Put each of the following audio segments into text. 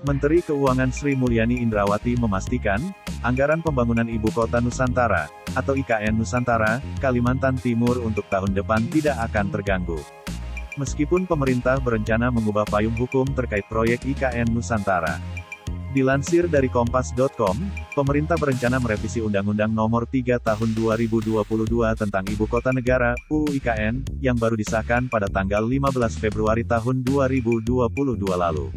Menteri Keuangan Sri Mulyani Indrawati memastikan, anggaran pembangunan Ibu Kota Nusantara, atau IKN Nusantara, Kalimantan Timur untuk tahun depan tidak akan terganggu. Meskipun pemerintah berencana mengubah payung hukum terkait proyek IKN Nusantara. Dilansir dari Kompas.com, pemerintah berencana merevisi Undang-Undang Nomor 3 Tahun 2022 tentang Ibu Kota Negara, UU IKN, yang baru disahkan pada tanggal 15 Februari tahun 2022 lalu.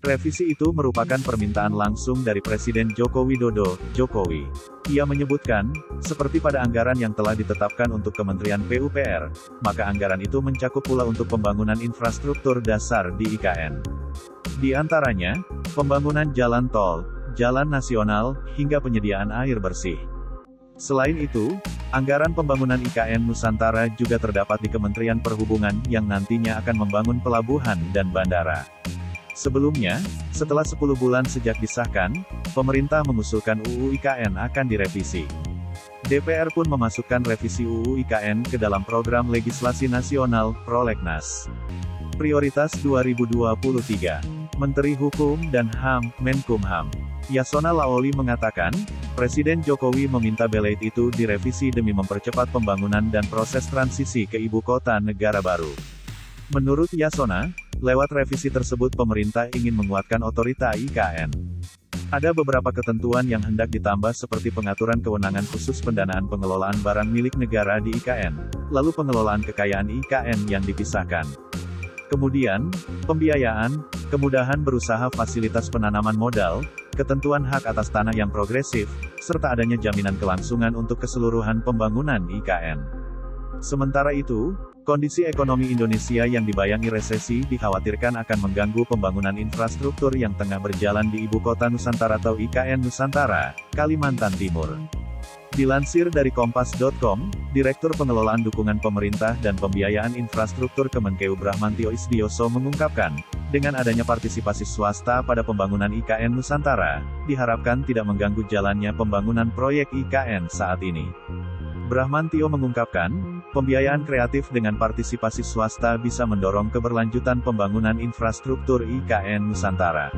Revisi itu merupakan permintaan langsung dari Presiden Joko Widodo, Jokowi. Ia menyebutkan, seperti pada anggaran yang telah ditetapkan untuk Kementerian PUPR, maka anggaran itu mencakup pula untuk pembangunan infrastruktur dasar di IKN. Di antaranya, pembangunan jalan tol, jalan nasional, hingga penyediaan air bersih. Selain itu, anggaran pembangunan IKN Nusantara juga terdapat di Kementerian Perhubungan yang nantinya akan membangun pelabuhan dan bandara. Sebelumnya, setelah 10 bulan sejak disahkan, pemerintah mengusulkan UU IKN akan direvisi. DPR pun memasukkan revisi UU IKN ke dalam program legislasi nasional, Prolegnas. Prioritas 2023. Menteri Hukum dan HAM, Menkumham, Yasona Laoli mengatakan, Presiden Jokowi meminta belait itu direvisi demi mempercepat pembangunan dan proses transisi ke ibu kota negara baru. Menurut Yasona, lewat revisi tersebut pemerintah ingin menguatkan otorita IKN. Ada beberapa ketentuan yang hendak ditambah seperti pengaturan kewenangan khusus pendanaan pengelolaan barang milik negara di IKN, lalu pengelolaan kekayaan IKN yang dipisahkan. Kemudian, pembiayaan, kemudahan berusaha fasilitas penanaman modal, ketentuan hak atas tanah yang progresif, serta adanya jaminan kelangsungan untuk keseluruhan pembangunan IKN. Sementara itu, kondisi ekonomi Indonesia yang dibayangi resesi dikhawatirkan akan mengganggu pembangunan infrastruktur yang tengah berjalan di Ibu Kota Nusantara atau IKN Nusantara, Kalimantan Timur. Dilansir dari Kompas.com, Direktur Pengelolaan Dukungan Pemerintah dan Pembiayaan Infrastruktur Kemenkeu Brahmantio Isdioso mengungkapkan, dengan adanya partisipasi swasta pada pembangunan IKN Nusantara, diharapkan tidak mengganggu jalannya pembangunan proyek IKN saat ini. Brahmantio mengungkapkan, pembiayaan kreatif dengan partisipasi swasta bisa mendorong keberlanjutan pembangunan infrastruktur IKN Nusantara.